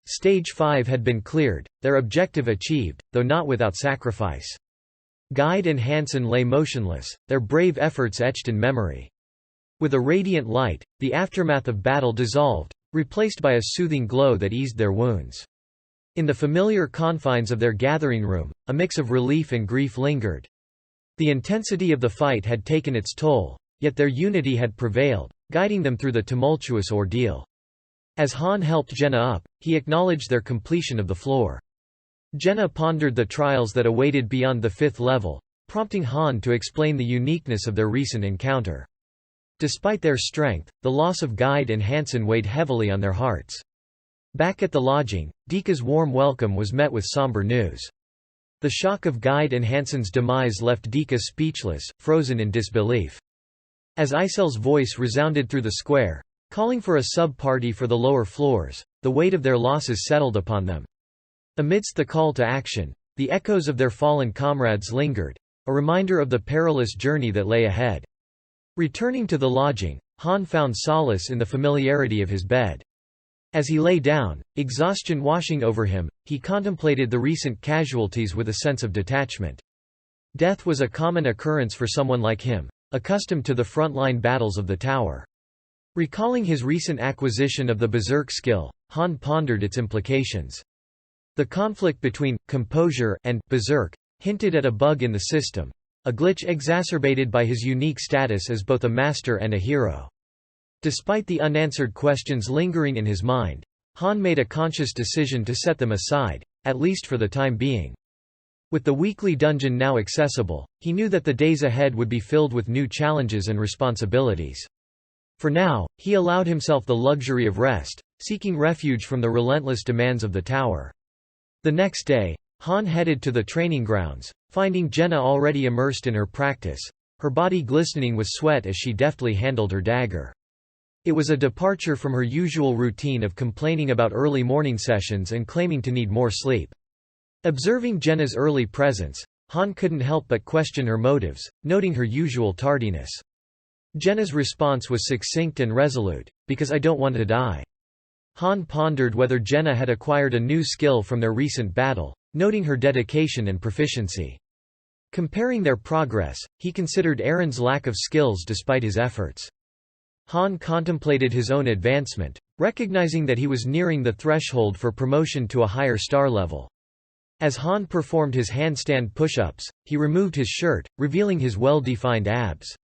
Stage 5 had been cleared, their objective achieved, though not without sacrifice. Guide and Hansen lay motionless, their brave efforts etched in memory. With a radiant light, the aftermath of battle dissolved, replaced by a soothing glow that eased their wounds. In the familiar confines of their gathering room, a mix of relief and grief lingered. The intensity of the fight had taken its toll, yet their unity had prevailed, guiding them through the tumultuous ordeal. As Han helped Jenna up, he acknowledged their completion of the floor. Jenna pondered the trials that awaited beyond the 5th level, prompting Han to explain the uniqueness of their recent encounter. Despite their strength, the loss of Guide and Hansen weighed heavily on their hearts. Back at the lodging, Dika's warm welcome was met with somber news. The shock of Guide and Hansen's demise left Dika speechless, frozen in disbelief. As Isel's voice resounded through the square, calling for a sub-party for the lower floors, the weight of their losses settled upon them. Amidst the call to action, the echoes of their fallen comrades lingered, a reminder of the perilous journey that lay ahead. Returning to the lodging, Han found solace in the familiarity of his bed. As he lay down, exhaustion washing over him, he contemplated the recent casualties with a sense of detachment. Death was a common occurrence for someone like him, accustomed to the frontline battles of the tower. Recalling his recent acquisition of the berserk skill, Han pondered its implications. The conflict between composure and berserk hinted at a bug in the system, a glitch exacerbated by his unique status as both a master and a hero. Despite the unanswered questions lingering in his mind, Han made a conscious decision to set them aside, at least for the time being. With the weekly dungeon now accessible, he knew that the days ahead would be filled with new challenges and responsibilities. For now, he allowed himself the luxury of rest, seeking refuge from the relentless demands of the tower. The next day, Han headed to the training grounds, finding Jenna already immersed in her practice, her body glistening with sweat as she deftly handled her dagger. It was a departure from her usual routine of complaining about early morning sessions and claiming to need more sleep. Observing Jenna's early presence, Han couldn't help but question her motives, noting her usual tardiness. Jenna's response was succinct and resolute, "Because I don't want to die." Han pondered whether Jenna had acquired a new skill from their recent battle, noting her dedication and proficiency. Comparing their progress, he considered Aaron's lack of skills despite his efforts. Han contemplated his own advancement, recognizing that he was nearing the threshold for promotion to a higher star level. As Han performed his handstand push-ups, he removed his shirt, revealing his well-defined abs.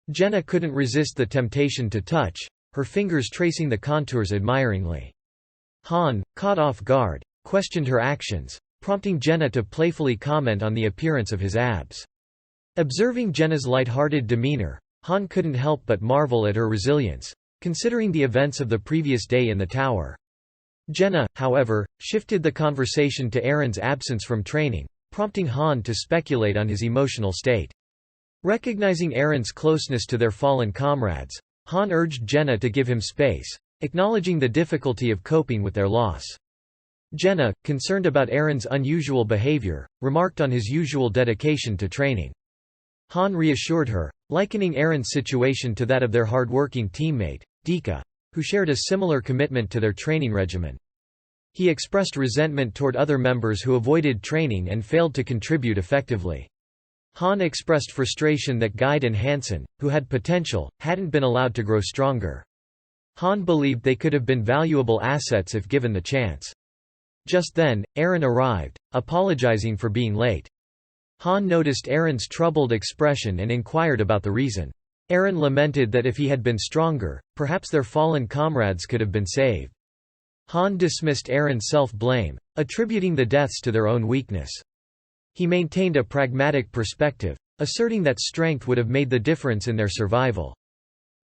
Jenna couldn't resist the temptation to touch, her fingers tracing the contours admiringly. Han, caught off guard, questioned her actions, prompting Jenna to playfully comment on the appearance of his abs. Observing Jenna's light-hearted demeanor, Han couldn't help but marvel at her resilience, considering the events of the previous day in the tower. Jenna, however, shifted the conversation to Aaron's absence from training, prompting Han to speculate on his emotional state. Recognizing Aaron's closeness to their fallen comrades, Han urged Jenna to give him space, acknowledging the difficulty of coping with their loss. Jenna, concerned about Aaron's unusual behavior, remarked on his usual dedication to training. Han reassured her, likening Aaron's situation to that of their hard-working teammate, Dika, who shared a similar commitment to their training regimen. He expressed resentment toward other members who avoided training and failed to contribute effectively. Han expressed frustration that Guide and Hansen, who had potential, hadn't been allowed to grow stronger. Han believed they could have been valuable assets if given the chance. Just then, Aaron arrived, apologizing for being late. Han noticed Aaron's troubled expression and inquired about the reason. Aaron lamented that if he had been stronger, perhaps their fallen comrades could have been saved. Han dismissed Aaron's self-blame, attributing the deaths to their own weakness. He maintained a pragmatic perspective, asserting that strength would have made the difference in their survival.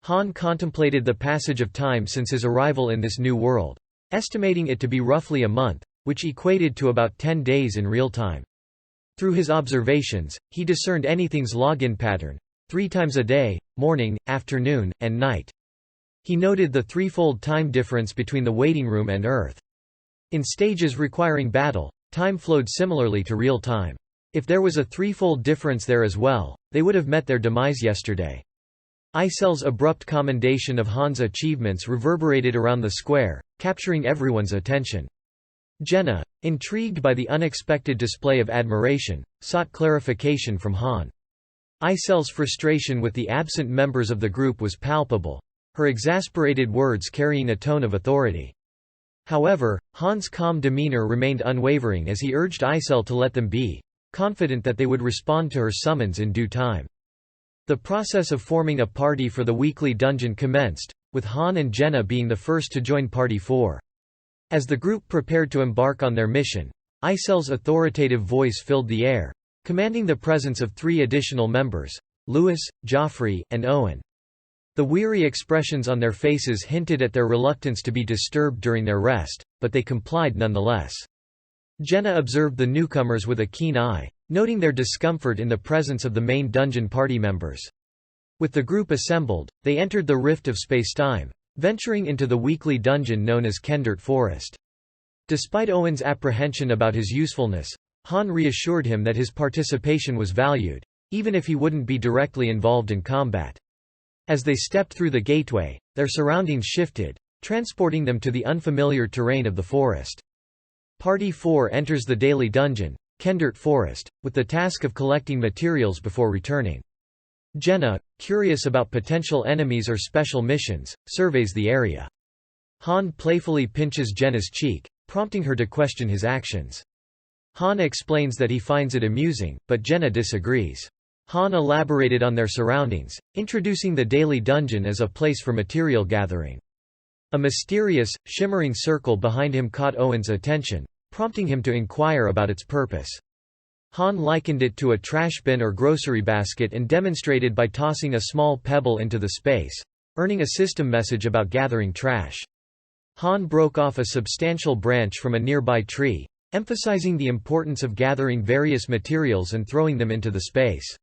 Han contemplated the passage of time since his arrival in this new world, estimating it to be roughly a month, which equated to about 10 days in real time. Through his observations, he discerned anything's login pattern, 3 times a day, morning, afternoon, and night. He noted the threefold time difference between the waiting room and Earth. In stages requiring battle, time flowed similarly to real time. If there was a threefold difference there as well, they would have met their demise yesterday. Isel's abrupt commendation of Han's achievements reverberated around the square, capturing everyone's attention. Jenna, intrigued by the unexpected display of admiration, sought clarification from Han. Icel's frustration with the absent members of the group was palpable, her exasperated words carrying a tone of authority. However, Han's calm demeanor remained unwavering as he urged Icel to let them be, confident that they would respond to her summons in due time. The process of forming a party for the weekly dungeon commenced, with Han and Jenna being the first to join Party 4. As the group prepared to embark on their mission, Icel's authoritative voice filled the air, commanding the presence of 3 additional members, Louis, Joffrey, and Owen. The weary expressions on their faces hinted at their reluctance to be disturbed during their rest, but they complied nonetheless. Jenna observed the newcomers with a keen eye, noting their discomfort in the presence of the main dungeon party members. With the group assembled, they entered the rift of spacetime, venturing into the weekly dungeon known as Kendart Forest. Despite Owen's apprehension about his usefulness, Han reassured him that his participation was valued, even if he wouldn't be directly involved in combat. As they stepped through the gateway, their surroundings shifted, transporting them to the unfamiliar terrain of the forest. Party 4 enters the daily dungeon, Kendart Forest, with the task of collecting materials before returning. Jenna, curious about potential enemies or special missions, surveys the area. Han playfully pinches Jenna's cheek, prompting her to question his actions. Han explains that he finds it amusing, but Jenna disagrees. Han elaborated on their surroundings, introducing the daily dungeon as a place for material gathering. A mysterious, shimmering circle behind him caught Owen's attention, prompting him to inquire about its purpose. Han likened it to a trash bin or grocery basket and demonstrated by tossing a small pebble into the space, earning a system message about gathering trash. Han broke off a substantial branch from a nearby tree, emphasizing the importance of gathering various materials and throwing them into the space.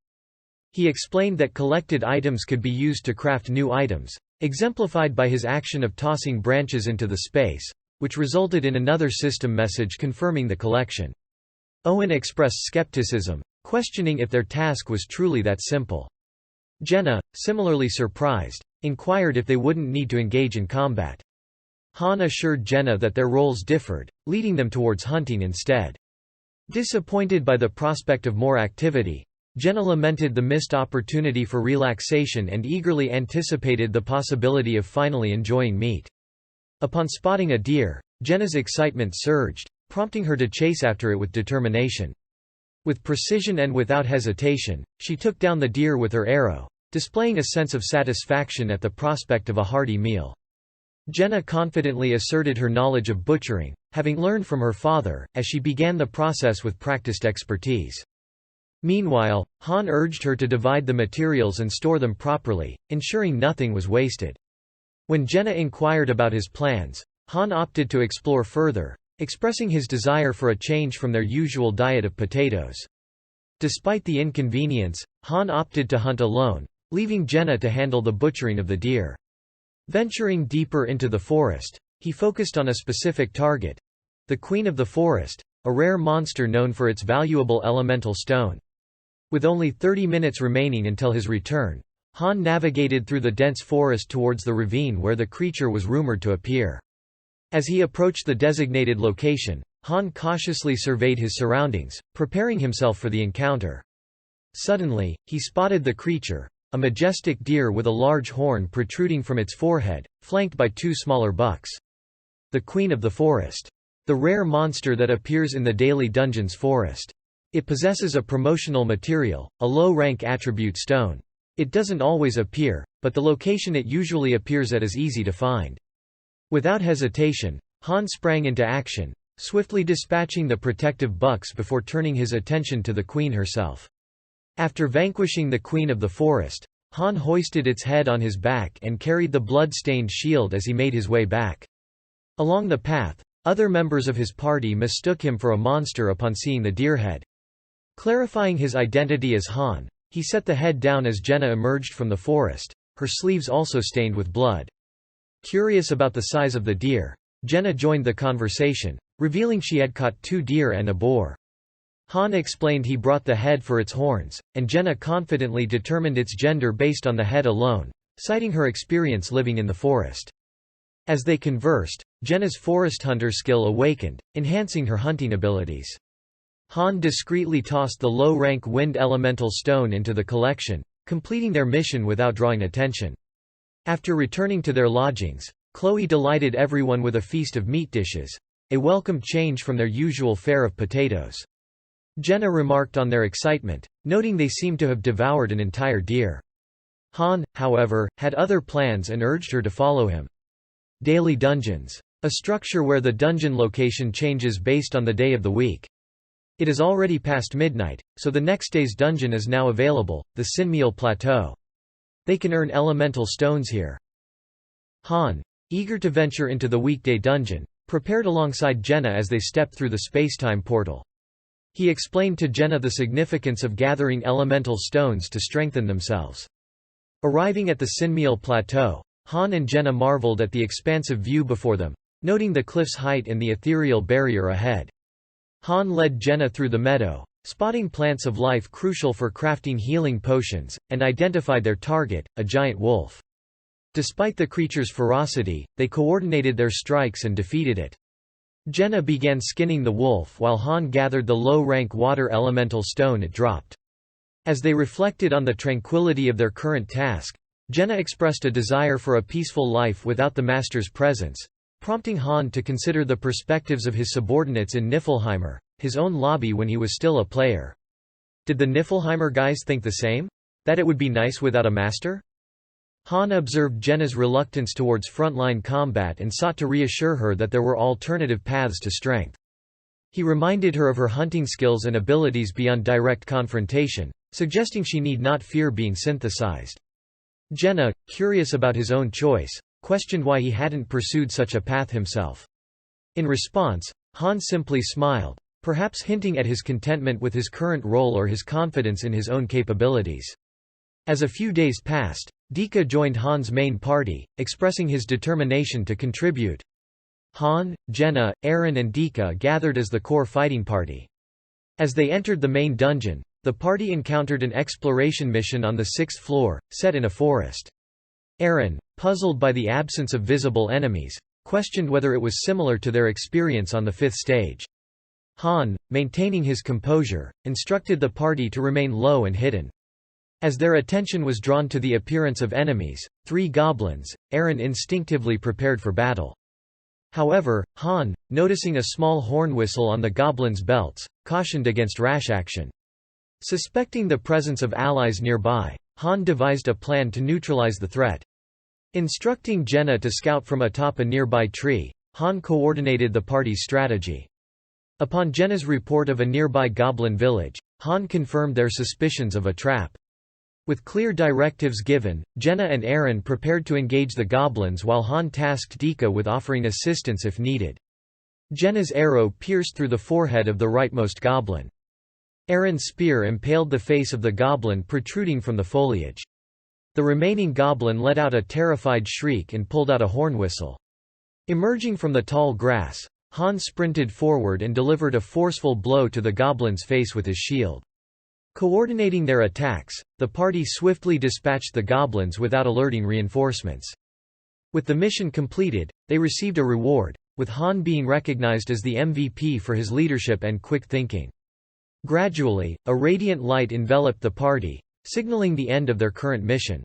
He explained that collected items could be used to craft new items, exemplified by his action of tossing branches into the space, which resulted in another system message confirming the collection. Owen expressed skepticism, questioning if their task was truly that simple. Jenna, similarly surprised, inquired if they wouldn't need to engage in combat. Han assured Jenna that their roles differed, leading them towards hunting instead. Disappointed by the prospect of more activity, Jenna lamented the missed opportunity for relaxation and eagerly anticipated the possibility of finally enjoying meat. Upon spotting a deer, Jenna's excitement surged, prompting her to chase after it with determination. With precision and without hesitation, she took down the deer with her arrow, displaying a sense of satisfaction at the prospect of a hearty meal. Jenna confidently asserted her knowledge of butchering, having learned from her father, as she began the process with practiced expertise. Meanwhile, Han urged her to divide the materials and store them properly, ensuring nothing was wasted. When Jenna inquired about his plans, Han opted to explore further, expressing his desire for a change from their usual diet of potatoes. Despite the inconvenience, Han opted to hunt alone, leaving Jenna to handle the butchering of the deer. Venturing deeper into the forest, he focused on a specific target—the Queen of the Forest, a rare monster known for its valuable elemental stone. With only 30 minutes remaining until his return, Han navigated through the dense forest towards the ravine where the creature was rumored to appear. As he approached the designated location, Han cautiously surveyed his surroundings, preparing himself for the encounter. Suddenly, he spotted the creature, a majestic deer with a large horn protruding from its forehead, flanked by 2 smaller bucks. The Queen of the Forest. The rare monster that appears in the daily dungeon's forest. It possesses a promotional material, a low-rank attribute stone. It doesn't always appear, but the location it usually appears at is easy to find. Without hesitation, Han sprang into action, swiftly dispatching the protective bucks before turning his attention to the queen herself. After vanquishing the Queen of the Forest, Han hoisted its head on his back and carried the blood-stained shield as he made his way back. Along the path, other members of his party mistook him for a monster upon seeing the deer head. Clarifying his identity as Han, he set the head down as Jenna emerged from the forest, her sleeves also stained with blood. Curious about the size of the deer, Jenna joined the conversation, revealing she had caught 2 deer and a boar. Han explained he brought the head for its horns, and Jenna confidently determined its gender based on the head alone, citing her experience living in the forest. As they conversed, Jenna's forest hunter skill awakened, enhancing her hunting abilities. Han discreetly tossed the low-rank wind elemental stone into the collection, completing their mission without drawing attention. After returning to their lodgings, Chloe delighted everyone with a feast of meat dishes, a welcome change from their usual fare of potatoes. Jenna remarked on their excitement, noting they seemed to have devoured an entire deer. Han, however, had other plans and urged her to follow him. Daily Dungeons. A structure where the dungeon location changes based on the day of the week. It is already past midnight, so the next day's dungeon is now available, the Sinmeal Plateau. They can earn elemental stones here. Han, eager to venture into the weekday dungeon, prepared alongside Jenna as they stepped through the spacetime portal. He explained to Jenna the significance of gathering elemental stones to strengthen themselves. Arriving at the Sinmeal Plateau, Han and Jenna marveled at the expansive view before them, noting the cliff's height and the ethereal barrier ahead. Han led Jenna through the meadow, spotting plants of life crucial for crafting healing potions, and identified their target, a giant wolf. Despite the creature's ferocity, they coordinated their strikes and defeated it. Jenna began skinning the wolf while Han gathered the low-rank water elemental stone it dropped. As they reflected on the tranquility of their current task, Jenna expressed a desire for a peaceful life without the master's presence, prompting Han to consider the perspectives of his subordinates in Niflheimer, his own lobby when he was still a player. Did the Niflheimer guys think the same? That it would be nice without a master? Han observed Jenna's reluctance towards frontline combat and sought to reassure her that there were alternative paths to strength. He reminded her of her hunting skills and abilities beyond direct confrontation, suggesting she need not fear being synthesized. Jenna, curious about his own choice, questioned why he hadn't pursued such a path himself. In response, Han simply smiled, perhaps hinting at his contentment with his current role or his confidence in his own capabilities. As a few days passed, Dika joined Han's main party, expressing his determination to contribute. Han, Jenna, Eren and Dika gathered as the core fighting party. As they entered the main dungeon, the party encountered an exploration mission on the 6th floor, set in a forest. Eren, puzzled by the absence of visible enemies, questioned whether it was similar to their experience on the 5th stage. Han, maintaining his composure, instructed the party to remain low and hidden. As their attention was drawn to the appearance of enemies, 3 goblins, Eren instinctively prepared for battle. However, Han, noticing a small horn whistle on the goblins' belts, cautioned against rash action. Suspecting the presence of allies nearby, Han devised a plan to neutralize the threat. Instructing Jenna to scout from atop a nearby tree, Han coordinated the party's strategy. Upon Jenna's report of a nearby goblin village, Han confirmed their suspicions of a trap. With clear directives given, Jenna and Eren prepared to engage the goblins while Han tasked Dika with offering assistance if needed. Jenna's arrow pierced through the forehead of the rightmost goblin. Eren's spear impaled the face of the goblin protruding from the foliage. The remaining goblin let out a terrified shriek and pulled out a horn whistle. Emerging from the tall grass, Han sprinted forward and delivered a forceful blow to the goblin's face with his shield. Coordinating their attacks, the party swiftly dispatched the goblins without alerting reinforcements. With the mission completed, they received a reward, with Han being recognized as the MVP for his leadership and quick thinking. Gradually, a radiant light enveloped the party, signaling the end of their current mission.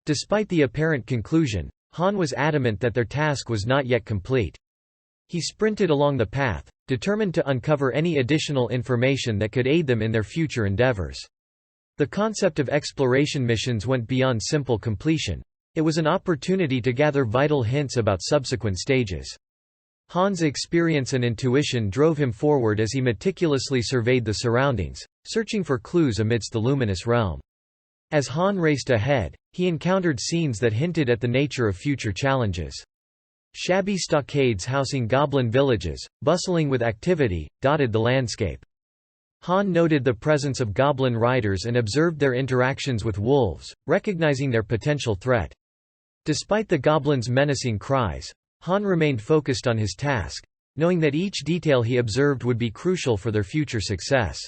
Despite the apparent conclusion, Han was adamant that their task was not yet complete. He sprinted along the path, determined to uncover any additional information that could aid them in their future endeavors. The concept of exploration missions went beyond simple completion. It was an opportunity to gather vital hints about subsequent stages. Han's experience and intuition drove him forward as he meticulously surveyed the surroundings, searching for clues amidst the luminous realm. As Han raced ahead, he encountered scenes that hinted at the nature of future challenges. Shabby stockades housing goblin villages, bustling with activity, dotted the landscape. Han noted the presence of goblin riders and observed their interactions with wolves, recognizing their potential threat. Despite the goblins' menacing cries, Han remained focused on his task, knowing that each detail he observed would be crucial for their future success.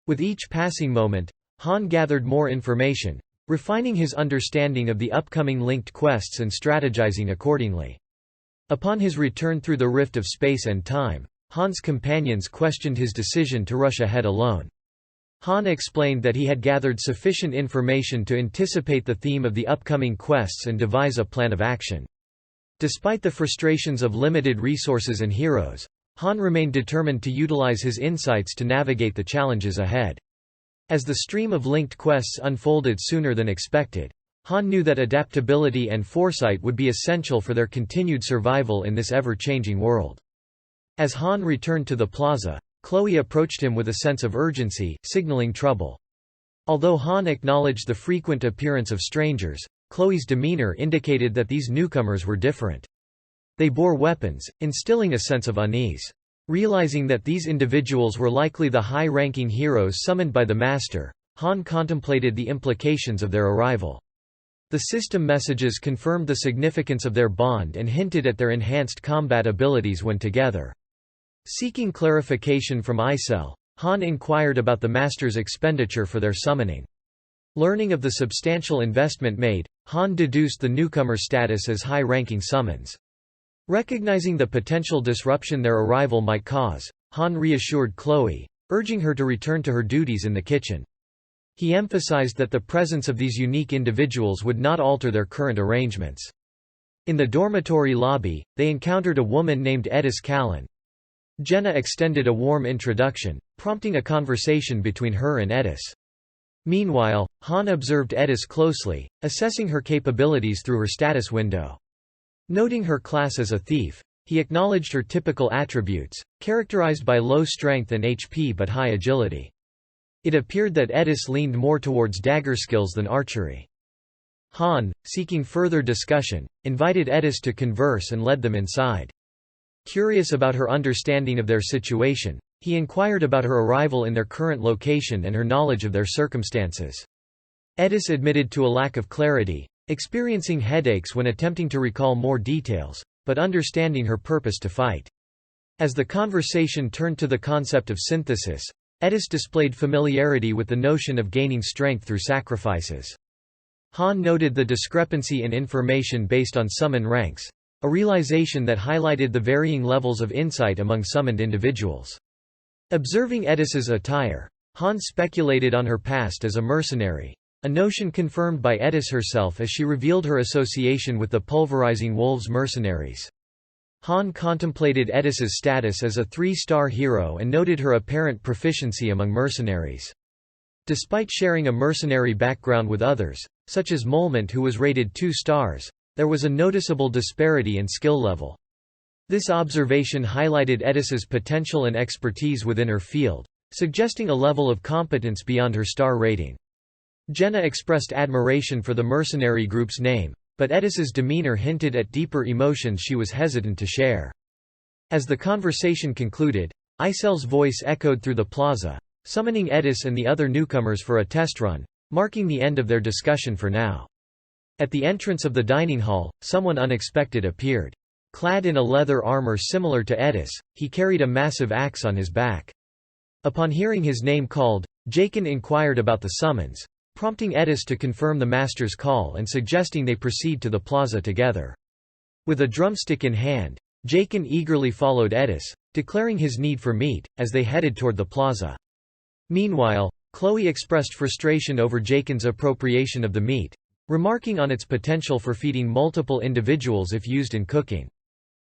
With each passing moment, Han gathered more information, refining his understanding of the upcoming linked quests and strategizing accordingly. Upon his return through the rift of space and time, Han's companions questioned his decision to rush ahead alone. Han explained that he had gathered sufficient information to anticipate the theme of the upcoming quests and devise a plan of action. Despite the frustrations of limited resources and heroes, Han remained determined to utilize his insights to navigate the challenges ahead. As the stream of linked quests unfolded sooner than expected, Han knew that adaptability and foresight would be essential for their continued survival in this ever-changing world. As Han returned to the plaza, Chloe approached him with a sense of urgency, signaling trouble. Although Han acknowledged the frequent appearance of strangers, Chloe's demeanor indicated that these newcomers were different. They bore weapons, instilling a sense of unease. Realizing that these individuals were likely the high-ranking heroes summoned by the Master, Han contemplated the implications of their arrival. The system messages confirmed the significance of their bond and hinted at their enhanced combat abilities when together. Seeking clarification from Isel, Han inquired about the Master's expenditure for their summoning. Learning of the substantial investment made, Han deduced the newcomer status as high-ranking summons. Recognizing the potential disruption their arrival might cause, Han reassured Chloe, urging her to return to her duties in the kitchen. He emphasized that the presence of these unique individuals would not alter their current arrangements. In the dormitory lobby, they encountered a woman named Edis Callan. Jenna extended a warm introduction, prompting a conversation between her and Edis. Meanwhile, Han observed Edis closely, assessing her capabilities through her status window. Noting her class as a thief, he acknowledged her typical attributes, characterized by low strength and HP but high agility. It appeared that Edis leaned more towards dagger skills than archery. Han, seeking further discussion, invited Edis to converse and led them inside. Curious about her understanding of their situation, he inquired about her arrival in their current location and her knowledge of their circumstances. Edis admitted to a lack of clarity, experiencing headaches when attempting to recall more details, but understanding her purpose to fight. As the conversation turned to the concept of synthesis, Edis displayed familiarity with the notion of gaining strength through sacrifices. Han noted the discrepancy in information based on summon ranks, a realization that highlighted the varying levels of insight among summoned individuals. Observing Edis's attire, Han speculated on her past as a mercenary, a notion confirmed by Edis herself as she revealed her association with the Pulverizing Wolves mercenaries. Han contemplated Edis's status as a 3-star hero and noted her apparent proficiency among mercenaries. Despite sharing a mercenary background with others, such as Molment who was rated 2 stars, there was a noticeable disparity in skill level. This observation highlighted Edis's potential and expertise within her field, suggesting a level of competence beyond her star rating. Jenna expressed admiration for the mercenary group's name, but Edis's demeanor hinted at deeper emotions she was hesitant to share. As the conversation concluded, Isel's voice echoed through the plaza, summoning Edis and the other newcomers for a test run, marking the end of their discussion for now. At the entrance of the dining hall, someone unexpected appeared. Clad in a leather armor similar to Edis, he carried a massive axe on his back. Upon hearing his name called, Jaken inquired about the summons, prompting Edis to confirm the master's call and suggesting they proceed to the plaza together. With a drumstick in hand, Jaken eagerly followed Edis, declaring his need for meat, as they headed toward the plaza. Meanwhile, Chloe expressed frustration over Jaken's appropriation of the meat, remarking on its potential for feeding multiple individuals if used in cooking.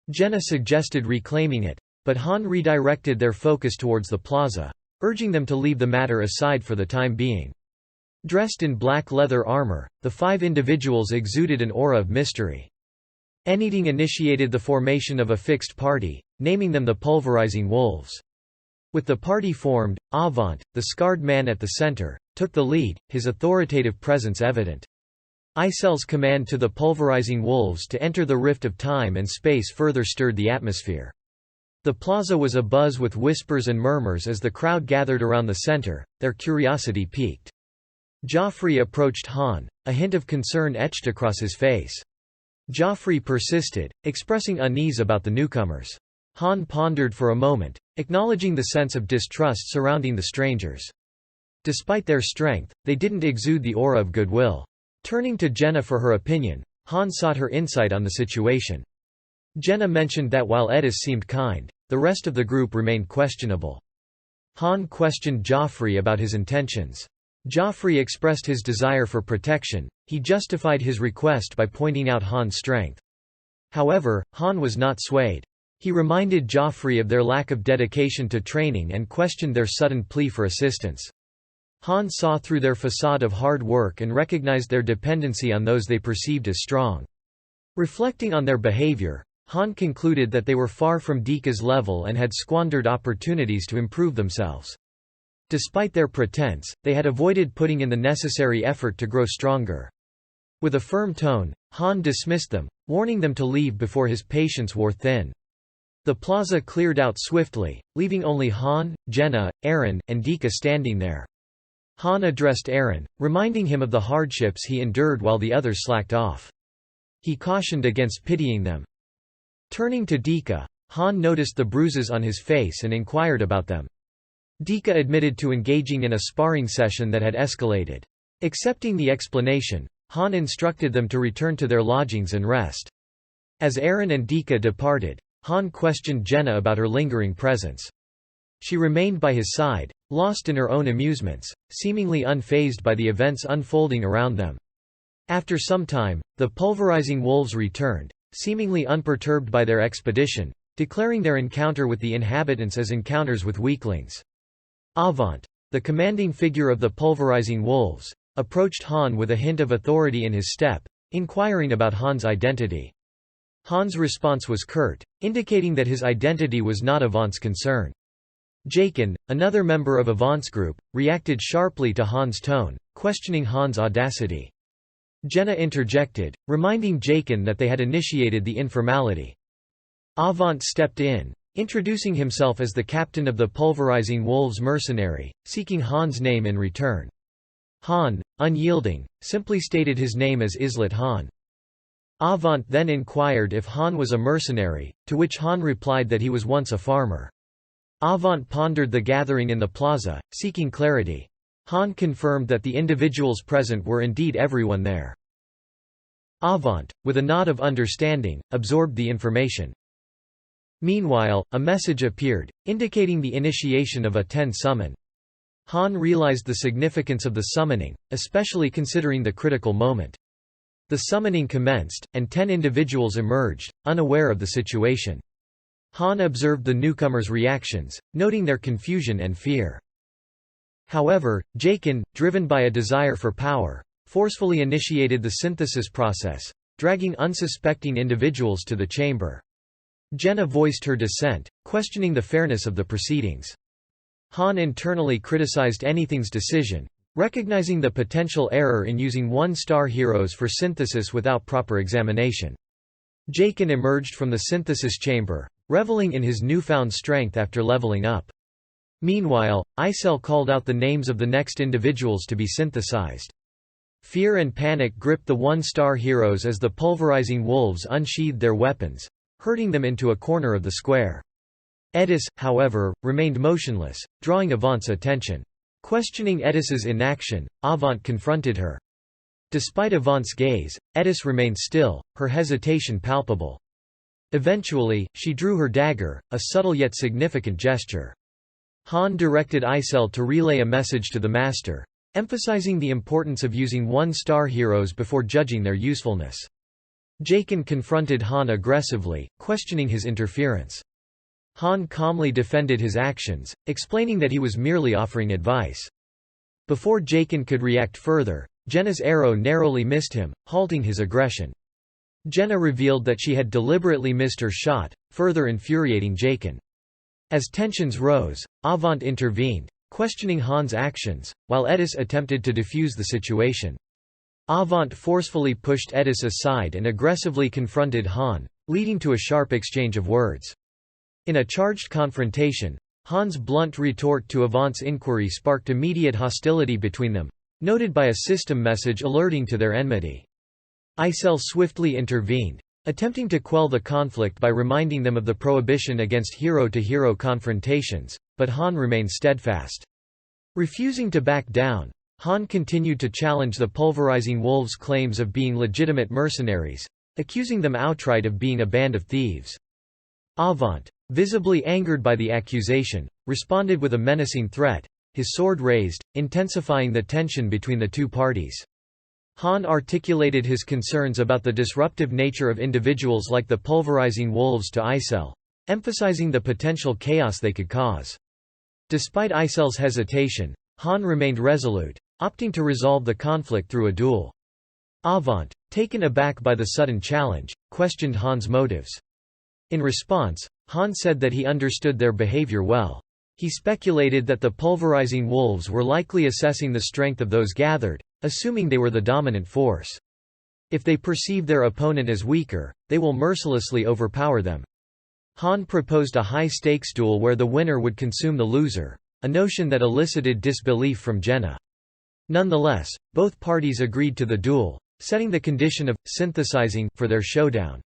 Jenna suggested reclaiming it, but Han redirected their focus towards the plaza, urging them to leave the matter aside for the time being. Dressed in black leather armor, the 5 individuals exuded an aura of mystery. Eneating initiated the formation of a fixed party, naming them the Pulverizing Wolves. With the party formed, Avant, the scarred man at the center, took the lead, his authoritative presence evident. Isel's command to the Pulverizing Wolves to enter the rift of time and space further stirred the atmosphere. The plaza was abuzz with whispers and murmurs as the crowd gathered around the center, their curiosity piqued. Joffrey approached Han, a hint of concern etched across his face. Joffrey persisted, expressing unease about the newcomers. Han pondered for a moment, acknowledging the sense of distrust surrounding the strangers. Despite their strength, they didn't exude the aura of goodwill. Turning to Jenna for her opinion, Han sought her insight on the situation. Jenna mentioned that while Edis seemed kind, the rest of the group remained questionable. Han questioned Joffrey about his intentions. Joffrey expressed his desire for protection. He justified his request by pointing out Han's strength. However, Han was not swayed. He reminded Joffrey of their lack of dedication to training and questioned their sudden plea for assistance. Han saw through their facade of hard work and recognized their dependency on those they perceived as strong. Reflecting on their behavior, Han concluded that they were far from Dika's level and had squandered opportunities to improve themselves. Despite their pretense, they had avoided putting in the necessary effort to grow stronger. With a firm tone, Han dismissed them, warning them to leave before his patience wore thin. The plaza cleared out swiftly, leaving only Han, Jenna, Eren, and Dika standing there. Han addressed Eren, reminding him of the hardships he endured while the others slacked off. He cautioned against pitying them. Turning to Dika, Han noticed the bruises on his face and inquired about them. Dika admitted to engaging in a sparring session that had escalated. Accepting the explanation, Han instructed them to return to their lodgings and rest. As Eren and Dika departed, Han questioned Jenna about her lingering presence. She remained by his side, lost in her own amusements, seemingly unfazed by the events unfolding around them. After some time, the pulverizing wolves returned, seemingly unperturbed by their expedition, declaring their encounter with the inhabitants as encounters with weaklings. Avant, the commanding figure of the pulverizing wolves, approached Han with a hint of authority in his step, inquiring about Han's identity. Han's response was curt, indicating that his identity was not Avant's concern. Jaqen, another member of Avant's group, reacted sharply to Han's tone, questioning Han's audacity. Jenna interjected, reminding Jaqen that they had initiated the informality. Avant stepped in, introducing himself as the captain of the Pulverizing Wolves mercenary, seeking Han's name in return. Han, unyielding, simply stated his name as Islet Han. Avant then inquired if Han was a mercenary, to which Han replied that he was once a farmer. Avant pondered the gathering in the plaza, seeking clarity. Han confirmed that the individuals present were indeed everyone there. Avant, with a nod of understanding, absorbed the information. Meanwhile, a message appeared, indicating the initiation of a 10 summon. Han realized the significance of the summoning, especially considering the critical moment. The summoning commenced, and 10 individuals emerged, unaware of the situation. Han observed the newcomers' reactions, noting their confusion and fear. However, Jaqen, driven by a desire for power, forcefully initiated the synthesis process, dragging unsuspecting individuals to the chamber. Jenna voiced her dissent, questioning the fairness of the proceedings. Han internally criticized Anything's decision, recognizing the potential error in using one-star heroes for synthesis without proper examination. Jaqen emerged from the synthesis chamber, reveling in his newfound strength after leveling up. Meanwhile, Isel called out the names of the next individuals to be synthesized. Fear and panic gripped the one-star heroes as the pulverizing wolves unsheathed their weapons, herding them into a corner of the square. Edis, however, remained motionless, drawing Avant's attention. Questioning Edis's inaction, Avant confronted her. Despite Avant's gaze, Edis remained still, her hesitation palpable. Eventually, she drew her dagger, a subtle yet significant gesture. Han directed Isel to relay a message to the Master, emphasizing the importance of using one-star heroes before judging their usefulness. Jaqen confronted Han aggressively, questioning his interference. Han calmly defended his actions, explaining that he was merely offering advice. Before Jaqen could react further, Jenna's arrow narrowly missed him, halting his aggression. Jenna revealed that she had deliberately missed her shot, further infuriating Jaqen. As tensions rose, Avant intervened, questioning Han's actions, while Edis attempted to defuse the situation. Avant forcefully pushed Edis aside and aggressively confronted Han, leading to a sharp exchange of words. In a charged confrontation, Han's blunt retort to Avant's inquiry sparked immediate hostility between them, noted by a system message alerting to their enmity. Isel swiftly intervened, attempting to quell the conflict by reminding them of the prohibition against hero-to-hero confrontations, but Han remained steadfast. Refusing to back down, Han continued to challenge the pulverizing wolves' claims of being legitimate mercenaries, accusing them outright of being a band of thieves. Avant, visibly angered by the accusation, responded with a menacing threat, his sword raised, intensifying the tension between the two parties. Han articulated his concerns about the disruptive nature of individuals like the pulverizing wolves to Isel, emphasizing the potential chaos they could cause. Despite Isel's hesitation, Han remained resolute, opting to resolve the conflict through a duel. Avant, taken aback by the sudden challenge, questioned Han's motives. In response, Han said that he understood their behavior well. He speculated that the pulverizing wolves were likely assessing the strength of those gathered, assuming they were the dominant force. If they perceive their opponent as weaker, they will mercilessly overpower them. Han proposed a high-stakes duel where the winner would consume the loser, a notion that elicited disbelief from Jenna. Nonetheless, both parties agreed to the duel, setting the condition of synthesizing for their showdown.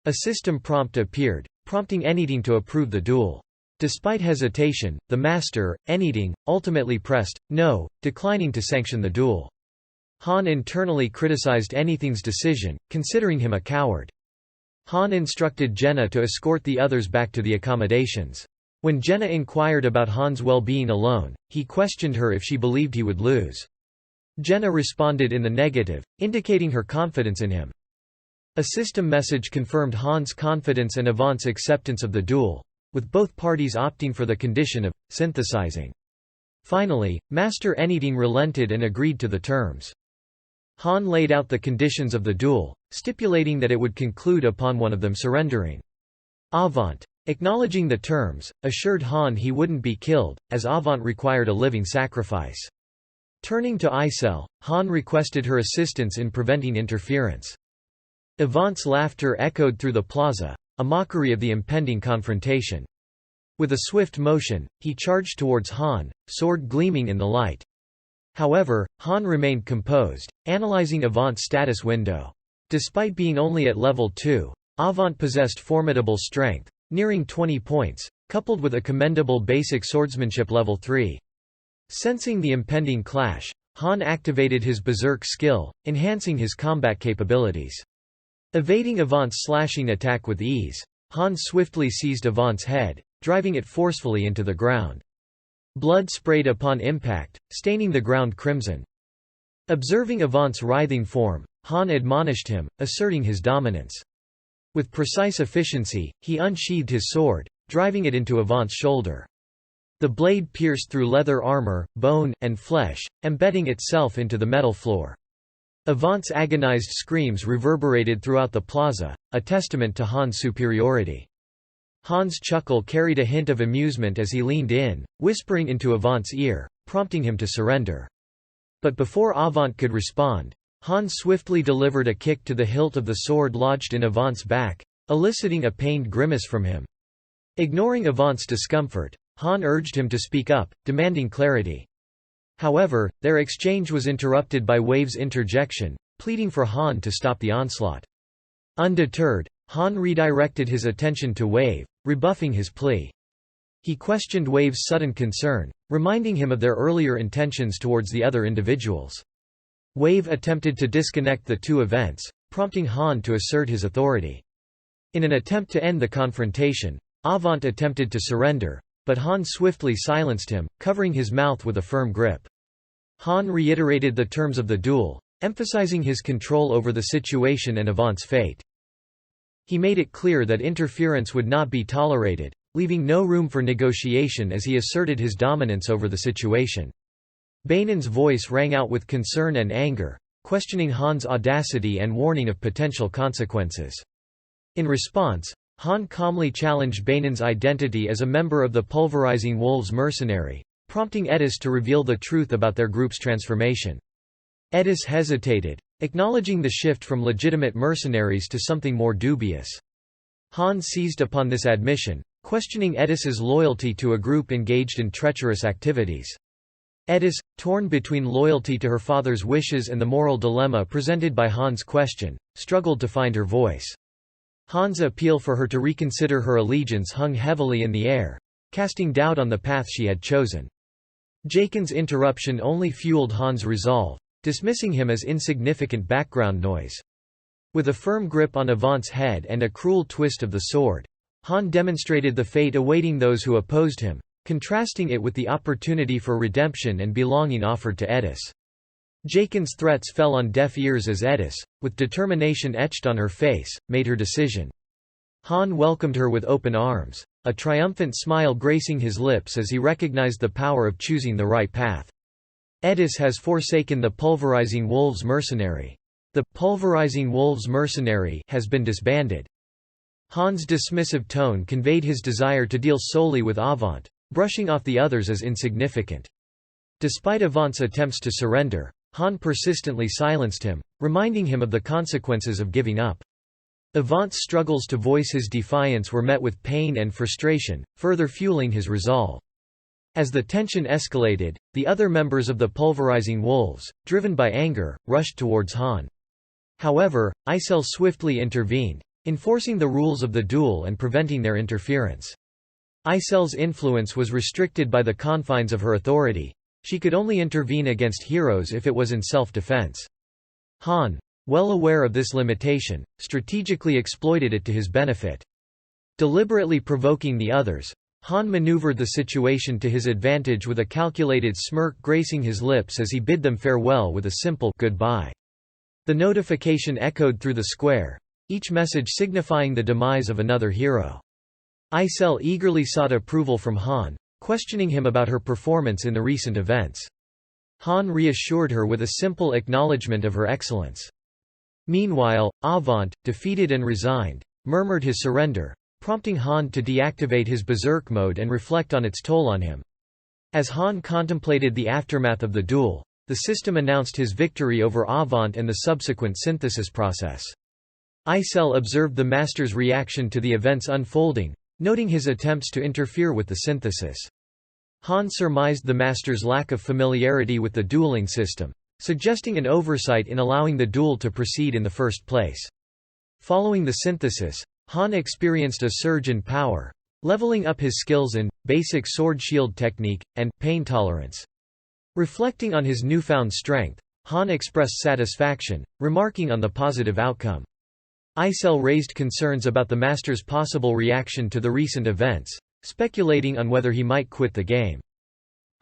A system prompt appeared, prompting Anything to approve the duel. Despite hesitation, the master, Anything, ultimately pressed no, declining to sanction the duel. Han internally criticized Anything's decision, considering him a coward. Han instructed Jenna to escort the others back to the accommodations. When Jenna inquired about Han's well-being alone, he questioned her if she believed he would lose. Jenna responded in the negative, indicating her confidence in him. A system message confirmed Han's confidence and Avant's acceptance of the duel, with both parties opting for the condition of synthesizing. Finally, Master Anything relented and agreed to the terms. Han laid out the conditions of the duel, stipulating that it would conclude upon one of them surrendering. Avant, acknowledging the terms, assured Han he wouldn't be killed, as Avant required a living sacrifice. Turning to Isel, Han requested her assistance in preventing interference. Avant's laughter echoed through the plaza, a mockery of the impending confrontation. With a swift motion, he charged towards Han, sword gleaming in the light. However, Han remained composed, analyzing Avant's status window. Despite being only at level 2, Avant possessed formidable strength, nearing 20 points, coupled with a commendable basic swordsmanship level 3. Sensing the impending clash, Han activated his berserk skill, enhancing his combat capabilities. Evading Avant's slashing attack with ease, Han swiftly seized Avant's head, driving it forcefully into the ground. Blood sprayed upon impact, staining the ground crimson. Observing Avant's writhing form, Han admonished him, asserting his dominance. With precise efficiency, he unsheathed his sword, driving it into Avant's shoulder. The blade pierced through leather armor, bone, and flesh, embedding itself into the metal floor. Avant's agonized screams reverberated throughout the plaza, a testament to Han's superiority. Han's chuckle carried a hint of amusement as he leaned in, whispering into Avant's ear, prompting him to surrender. But before Avant could respond, Han swiftly delivered a kick to the hilt of the sword lodged in Avant's back, eliciting a pained grimace from him. Ignoring Avant's discomfort, Han urged him to speak up, demanding clarity. However, their exchange was interrupted by Wave's interjection, pleading for Han to stop the onslaught. Undeterred, Han redirected his attention to Wave, rebuffing his plea. He questioned Wave's sudden concern, reminding him of their earlier intentions towards the other individuals. Wave attempted to disconnect the two events, prompting Han to assert his authority. In an attempt to end the confrontation, Avant attempted to surrender, but Han swiftly silenced him, covering his mouth with a firm grip. Han reiterated the terms of the duel, emphasizing his control over the situation and Avant's fate. He made it clear that interference would not be tolerated, leaving no room for negotiation as he asserted his dominance over the situation. Bainen's voice rang out with concern and anger, questioning Han's audacity and warning of potential consequences. In response, Han calmly challenged Bainen's identity as a member of the Pulverizing Wolves mercenary, prompting Edis to reveal the truth about their group's transformation. Edis hesitated, acknowledging the shift from legitimate mercenaries to something more dubious. Han seized upon this admission, questioning Edis's loyalty to a group engaged in treacherous activities. Edis, torn between loyalty to her father's wishes and the moral dilemma presented by Han's question, struggled to find her voice. Han's appeal for her to reconsider her allegiance hung heavily in the air, casting doubt on the path she had chosen. Jaken's interruption only fueled Han's resolve, dismissing him as insignificant background noise. With a firm grip on Avant's head and a cruel twist of the sword, Han demonstrated the fate awaiting those who opposed him, contrasting it with the opportunity for redemption and belonging offered to Edis. Jaken's threats fell on deaf ears as Edis, with determination etched on her face, made her decision. Han welcomed her with open arms, a triumphant smile gracing his lips as he recognized the power of choosing the right path. Edis has forsaken the Pulverizing Wolves mercenary. The Pulverizing Wolves mercenary has been disbanded. Han's dismissive tone conveyed his desire to deal solely with Avant, brushing off the others as insignificant. Despite Avant's attempts to surrender, Han persistently silenced him, reminding him of the consequences of giving up. Avant's struggles to voice his defiance were met with pain and frustration, further fueling his resolve. As the tension escalated, the other members of the Pulverizing Wolves, driven by anger, rushed towards Han. However, Isel swiftly intervened, enforcing the rules of the duel and preventing their interference. Isel's influence was restricted by the confines of her authority. She could only intervene against heroes if it was in self-defense. Han, well aware of this limitation, strategically exploited it to his benefit. Deliberately provoking the others, Han maneuvered the situation to his advantage with a calculated smirk gracing his lips as he bid them farewell with a simple goodbye. The notification echoed through the square, each message signifying the demise of another hero. Isel eagerly sought approval from Han, questioning him about her performance in the recent events. Han reassured her with a simple acknowledgement of her excellence. Meanwhile, Avant, defeated and resigned, murmured his surrender, prompting Han to deactivate his berserk mode and reflect on its toll on him. As Han contemplated the aftermath of the duel, the system announced his victory over Avant and the subsequent synthesis process. Isel observed the Master's reaction to the events unfolding, noting his attempts to interfere with the synthesis. Han surmised the Master's lack of familiarity with the dueling system, suggesting an oversight in allowing the duel to proceed in the first place. Following the synthesis, Han experienced a surge in power, leveling up his skills in basic sword-shield technique and pain tolerance. Reflecting on his newfound strength, Han expressed satisfaction, remarking on the positive outcome. Isel raised concerns about the Master's possible reaction to the recent events, speculating on whether he might quit the game.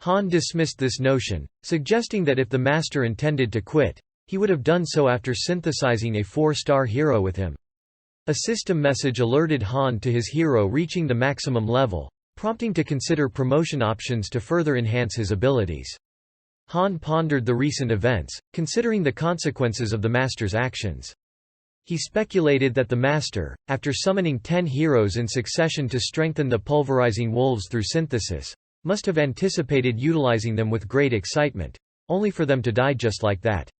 Han dismissed this notion, suggesting that if the Master intended to quit, he would have done so after synthesizing a 4-star hero with him. A system message alerted Han to his hero reaching the maximum level, prompting to consider promotion options to further enhance his abilities. Han pondered the recent events, considering the consequences of the Master's actions. He speculated that the Master, after summoning 10 heroes in succession to strengthen the Pulverizing Wolves through synthesis, must have anticipated utilizing them with great excitement, only for them to die just like that.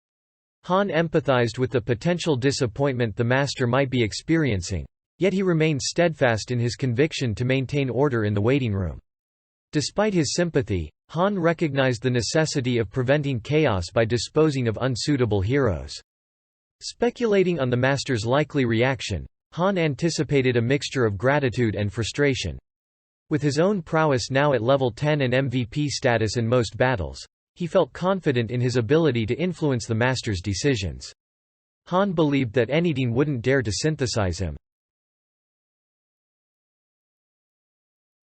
Han empathized with the potential disappointment the Master might be experiencing, yet he remained steadfast in his conviction to maintain order in the waiting room. Despite his sympathy, Han recognized the necessity of preventing chaos by disposing of unsuitable heroes. Speculating on the Master's likely reaction, Han anticipated a mixture of gratitude and frustration. With his own prowess now at level 10 and MVP status in most battles, he felt confident in his ability to influence the Master's decisions. Han believed that anything wouldn't dare to synthesize him.